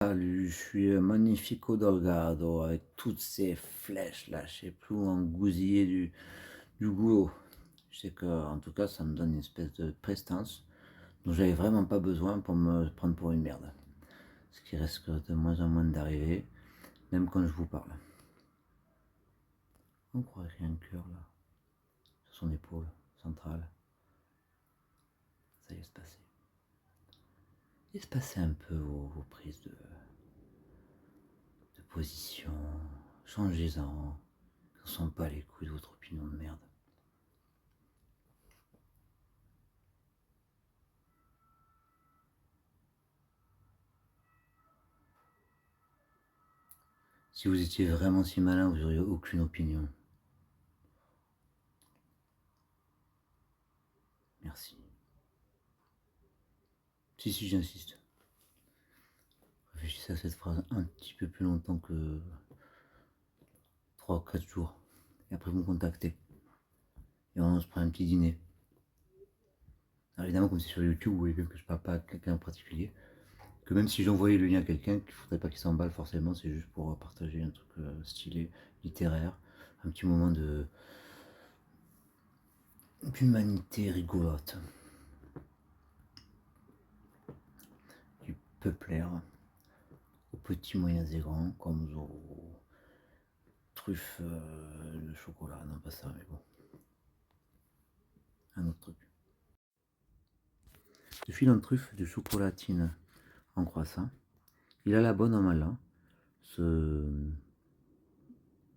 Salut, je suis Magnifico Delgado avec toutes ces flèches là, je sais plus où en gousiller du goulot. Je sais que, en tout cas, ça me donne une espèce de prestance dont j'avais vraiment pas besoin pour me prendre pour une merde. Ce qui risque de moins en moins d'arriver, même quand je vous parle. On croirait qu'il y a un cœur là, sur son épaule centrale. Ça y est, se passer. Espacez un peu vos prises de position, changez-en, ne sont pas les couilles de votre opinion de merde. Si vous étiez vraiment si malin, vous n'auriez aucune opinion. Merci. Si, j'insiste. Réfléchissez à cette phrase un petit peu plus longtemps que 3 ou 4 jours. Et après, vous me contactez. Et on se prend un petit dîner. Alors évidemment, comme c'est sur YouTube, vous voyez bien que je parle pas à quelqu'un en particulier. Que même si j'envoyais le lien à quelqu'un, qu'il ne faudrait pas qu'il s'emballe forcément, c'est juste pour partager un truc stylé, littéraire. Un petit moment d'humanité rigolote. Du peut plaire aux petits, moyens et grands, comme aux truffes de chocolat. Non, pas ça, mais bon. Un autre truc. Ce filant de truffe de chocolatine en croissant, il a la bonne en malin se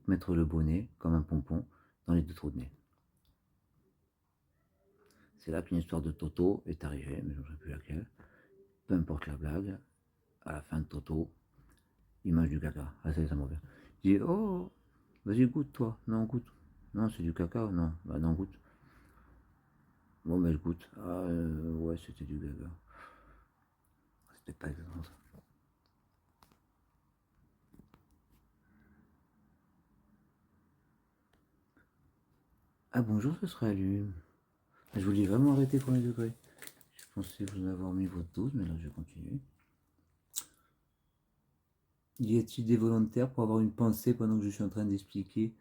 mettre le bonnet comme un pompon dans les deux trous de nez. C'est là qu'une histoire de Toto est arrivée, mais je ne sais plus laquelle. Peu importe la blague, à la fin de Toto, il mange du caca. Ah, ça me revient. Il dit oh, vas-y, goûte toi. Non, goûte. Non, c'est du caca. Non, bah non, goûte. Bon, ben je goûte. Ah, ouais, c'était du caca. C'était pas exactement ça. Ah, bonjour, ce sera lui. Je voulais vraiment arrêter pour les degrés. Je pensais vous avoir mis votre dose, mais là, je vais continuer. Y a-t-il des volontaires pour avoir une pensée pendant que je suis en train d'expliquer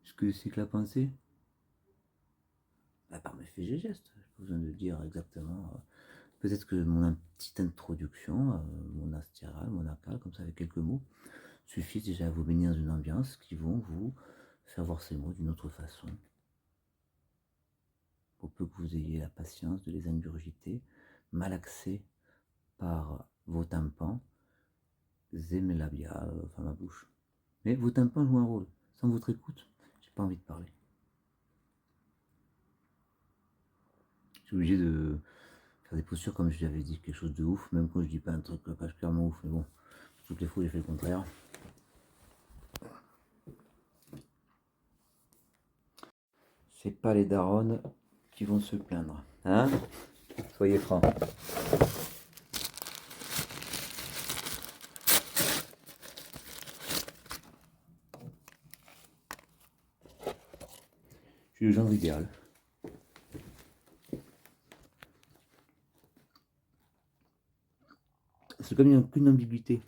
ce que c'est que la pensée? Par mes faits et gestes, j'ai pas besoin de dire exactement. Peut-être que mon petite introduction, mon astéral, mon acal, comme ça avec quelques mots, suffit déjà à vous baigner dans une ambiance qui vont vous faire voir ces mots d'une autre façon. Pour peu que vous ayez la patience de les ingurgiter, malaxés par vos tympans et mes labia, enfin ma bouche. Mais vos tympans jouent un rôle. Sans votre écoute, j'ai pas envie de parler. Je suis obligé de faire des postures comme si j'avais dit quelque chose de ouf, même quand je dis pas un truc particulièrement ouf, mais bon, toutes les fois j'ai fait le contraire. C'est pas les darons qui vont se plaindre, hein? Soyez francs. Je suis le genre idéal. C'est comme il n'y a aucune ambiguïté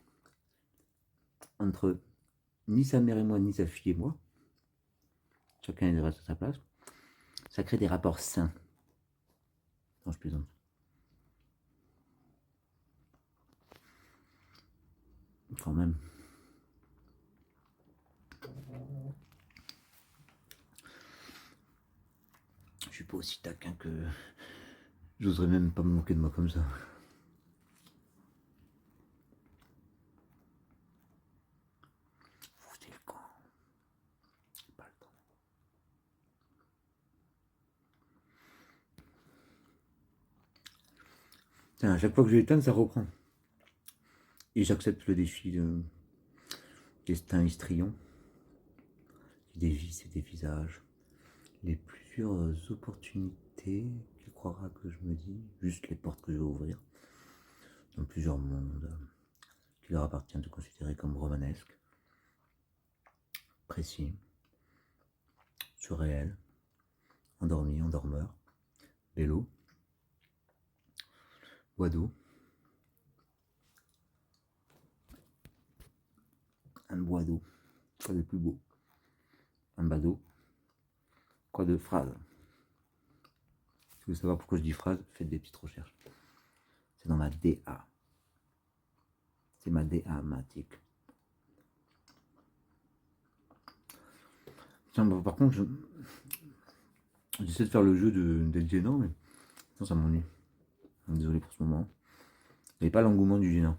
entre ni sa mère et moi, ni sa fille et moi. Chacun reste à sa place. Ça crée des rapports sains. Non, je plaisante. Quand même. Je suis pas aussi taquin que j'oserais même pas me moquer de moi comme ça. Foutez le camp. Pas le temps. Tiens, à chaque fois que je l'éteins, ça reprend. Et j'accepte le défi de destin histrion qui dévisse et dévisage les plusieurs opportunités qu'il croira que je me dis, juste les portes que je vais ouvrir, dans plusieurs mondes qu'il leur appartient de considérer comme romanesques, précis, surréels, endormis, endormeurs, vélo, bois d'eau, un bois d'eau. Quoi de plus beau? Un badaud. Quoi de phrase? Si vous voulez savoir pourquoi je dis phrase, faites des petites recherches. C'est dans ma DA. C'est ma DA-matique. Tiens, bah, par contre, j'essaie de faire le jeu d'être gênant, mais non, ça m'ennuie. Désolé pour ce moment. Il n'y a pas l'engouement du gênant.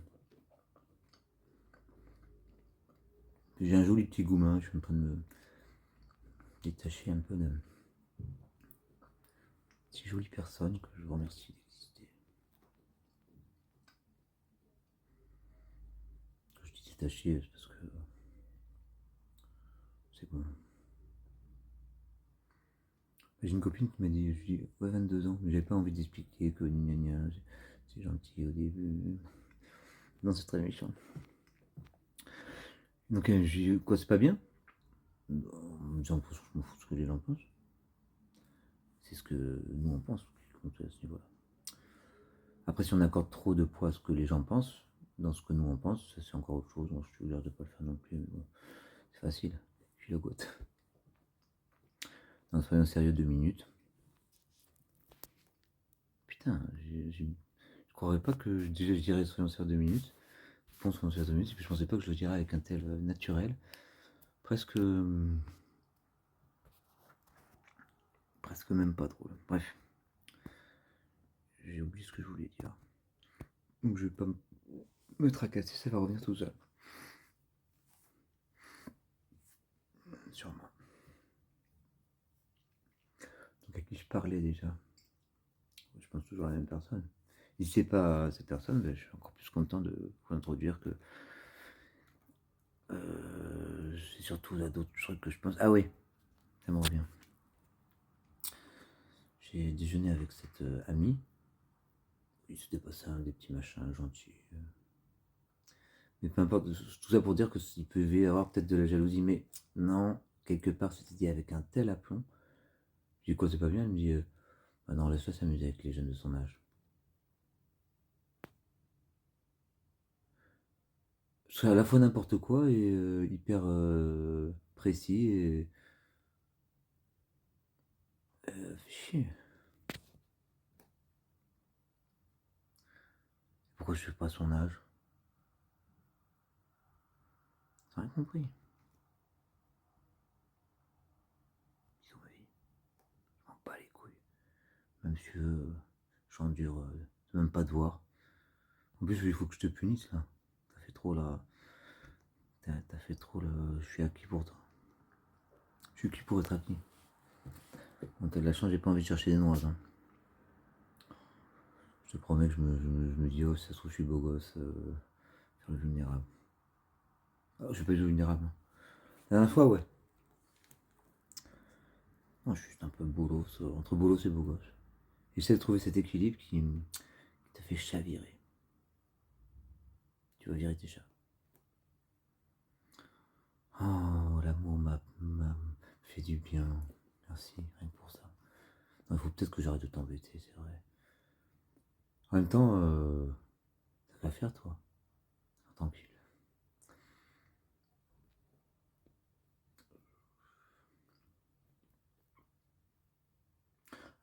J'ai un joli petit goumin, je suis en train de me détacher un peu de ces jolies personnes que je vous remercie d'exister. Quand je dis détaché, c'est parce que c'est bon. J'ai une copine qui m'a dit, je dis, ouais, 22 ans, mais j'avais pas envie d'expliquer que gna gna, c'est gentil au début. Non, c'est très méchant. Donc, je dis, quoi, c'est pas bien? En me disant, je m'en fous ce que les gens pensent. C'est ce que nous on pense qui compte à ce niveau-là. Après, si on accorde trop de poids à ce que les gens pensent, dans ce que nous on pense, ça c'est encore autre chose. Moi, je suis l'air de pas le faire non plus, mais bon, c'est facile. Je suis la goutte. Non, soyons sérieux 2 minutes. Putain, je croirais pas que déjà je dirais soyons sérieux 2 minutes. Je pense soyons sérieux 2 minutes, et puis je pensais pas que je le dirais avec un tel naturel. Presque même pas drôle. Bref. J'ai oublié ce que je voulais dire. Donc je vais pas me tracasser, ça va revenir tout seul. Sûrement. Donc à qui je parlais déjà? Je pense toujours à la même personne. Et si c'est pas cette personne, ben, je suis encore plus content de vous introduire que c'est surtout là d'autres trucs que je pense. Ah oui, ça me revient. J'ai déjeuné avec cette amie. Il s'était passé des petits machins gentils. Mais peu importe, tout ça pour dire qu'il peut y avoir peut-être de la jalousie, mais non, quelque part c'était dit avec un tel aplomb. Je dis quoi, c'est pas bien? Elle me dit bah non, laisse-la s'amuser avec les jeunes de son âge. C'est à la fois n'importe quoi et hyper précis et chier. Pourquoi je suis pas à son âge? T'as rien compris. Ils ont ma vie. Je m'en bats les couilles. Même si j'endure même pas de voir. En plus, il faut que je te punisse là. T'as fait trop là. T'as fait trop là. Je suis acquis pour toi. Je suis qui pour être acquis. Quand t'as de la chance, j'ai pas envie de chercher des noises. Hein. Je te promets que je me dis, oh, si ça se trouve, je suis beau gosse. Faire le vulnérable. Oh, je suis pas du tout vulnérable. Hein. La dernière fois, ouais. Non, je suis juste un peu bolos. Entre bolos et beau gosse. J'essaie de trouver cet équilibre qui te fait chavirer. Tu vas virer tes chats. Oh, l'amour m'a fait du bien. Merci, rien que pour ça. Il faut peut-être que j'arrête de t'embêter, c'est vrai. En même temps, ça va faire toi. Tranquille.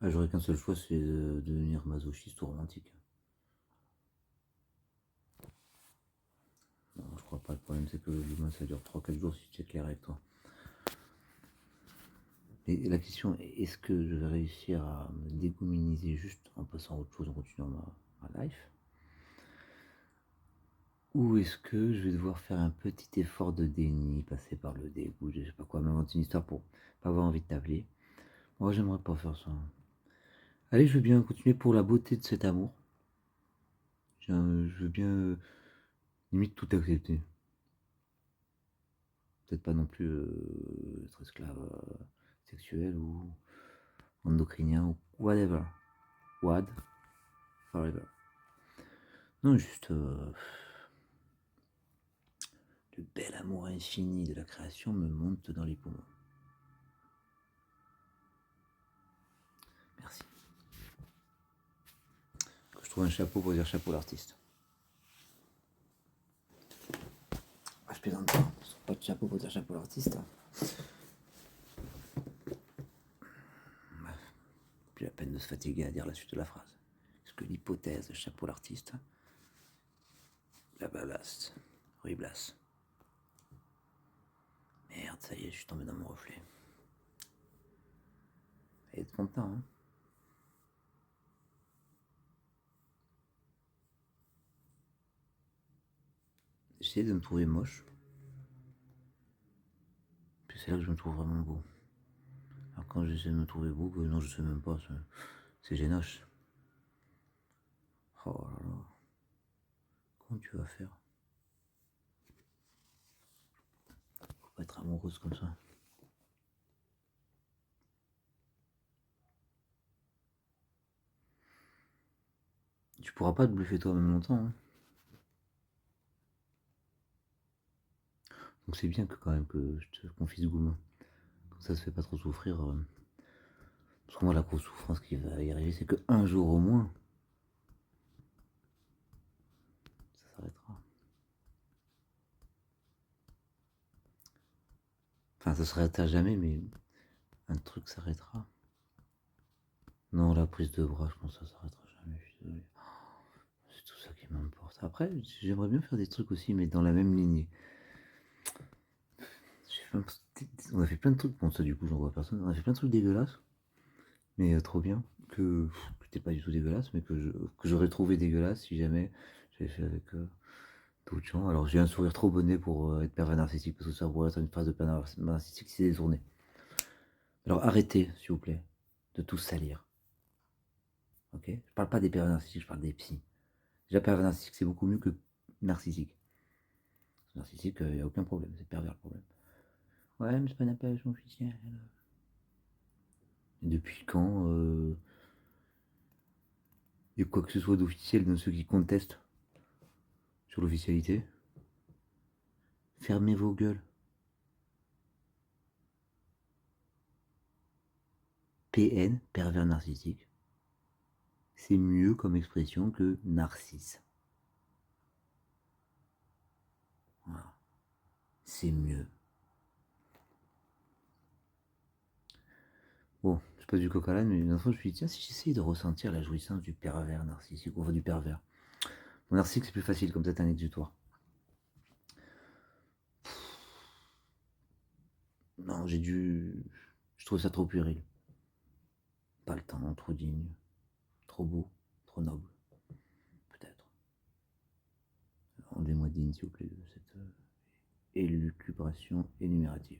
Ah, j'aurais qu'un seul choix, c'est de devenir masochiste ou romantique. Non, je crois pas. Le problème, c'est que l'humain, ça dure 3-4 jours si tu es clair avec toi. Et la question est, est-ce que je vais réussir à me dégominiser juste en passant à autre chose, en continuant ma life? Ou est-ce que je vais devoir faire un petit effort de déni, passer par le dégoût, je sais pas quoi, m'inventer une histoire pour pas avoir envie de t'appeler? Moi, j'aimerais pas faire ça. Allez, je veux bien continuer pour la beauté de cet amour. Je veux bien, limite, tout accepter. Peut-être pas non plus être esclave sexuel ou endocrinien ou whatever. Wad, forever. Non, juste le bel amour infini de la création me monte dans les poumons. Merci. Je trouve un chapeau pour dire chapeau l'artiste. plaisante pas. Pas de chapeau pour dire chapeau l'artiste. Plus la peine de se fatiguer à dire la suite de la phrase. Parce que l'hypothèse chapeau l'artiste, la balaste, riblasse. Merde, ça y est, je suis tombé dans mon reflet. Et être content, hein. J'essaie de me trouver moche. Puis c'est là que je me trouve vraiment beau. Alors quand j'essaie de me trouver beau, non, je sais même pas, c'est génoche. Oh là là. Comment tu vas faire? Faut pas être amoureuse comme ça. Tu pourras pas te bluffer toi-même longtemps, hein. Donc c'est bien que quand même que je te confie ce goût. Comme ça se fait pas trop souffrir. Parce que moi la grosse souffrance qui va y arriver, c'est que un jour au moins, ça s'arrêtera. Enfin ça s'arrêtera jamais, mais un truc s'arrêtera. Non, la prise de bras, je pense que ça s'arrêtera jamais, je suis désolé. C'est tout ça qui m'importe. Après, j'aimerais bien faire des trucs aussi, mais dans la même lignée. On a fait plein de trucs, bon ça du coup j'en vois personne, on a fait plein de trucs dégueulasses, mais trop bien, que c'était pas du tout dégueulasse, mais que j'aurais trouvé dégueulasse si jamais j'avais fait avec d'autres gens. Alors j'ai un sourire trop bonnet pour être pervers narcissique, parce que ça pourrait être une phase de pervers narcissique si c'est détourné. Alors arrêtez, s'il vous plaît, de tout salir. Ok? Je parle pas des pervers narcissiques, je parle des psys. Déjà pervers narcissique c'est beaucoup mieux que narcissique. Narcissique, il n'y a aucun problème, c'est pervers le problème. Ouais, mais c'est pas une appellation officielle. Et depuis quand il y a quoi que ce soit d'officiel dans ceux qui contestent sur l'officialité? Fermez vos gueules. PN, pervers narcissique, c'est mieux comme expression que narcisse. Voilà. C'est mieux. Bon, je passe du coq à l'âne, mais une fois je me suis dit, tiens, si j'essayais de ressentir la jouissance du pervers narcissique, enfin du pervers. Mon narcissique, c'est plus facile, comme ça, un exutoire. Non, je trouve ça trop puéril. Pas le temps, trop digne, trop beau, trop noble. Peut-être. Rendez-moi digne, s'il vous plaît, de cette élucubration énumérative.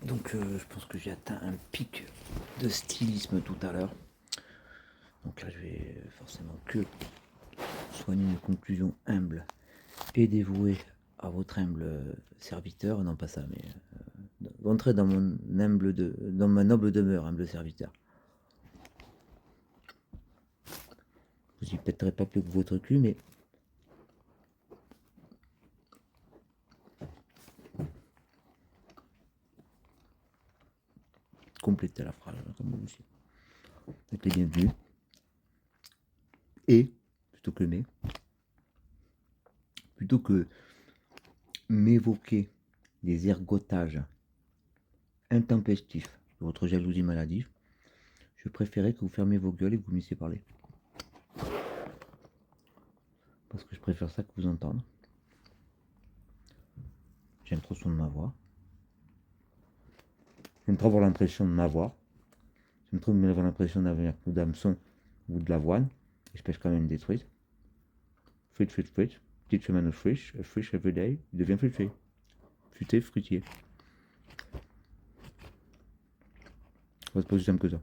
Donc je pense que j'ai atteint un pic de stylisme tout à l'heure. Donc là je vais forcément que soigner une conclusion humble et dévouée à votre humble serviteur, non pas ça, mais entrez dans dans ma noble demeure, humble serviteur. Vous y pèterez pas plus que votre cul, mais complétez la phrase, comme vous aussi. Avec les bienvenus. Et, plutôt que mais, plutôt que m'évoquer des ergotages intempestifs de votre jalousie maladive, je préférais que vous fermiez vos gueules et que vous me laissiez parler. Parce que je préfère ça que vous entendre. J'aime trop le son de ma voix. J'aime trop avoir l'impression de m'avoir. J'aime trop avoir l'impression d'avoir un coup d'hameçon ou de l'avoine. Et je pêche quand même des truites. Fruit, fruit, fruit. Petite semaine de fish every day. Il devient fruité. Fruité, fruitier. C'est pas aussi simple que ça.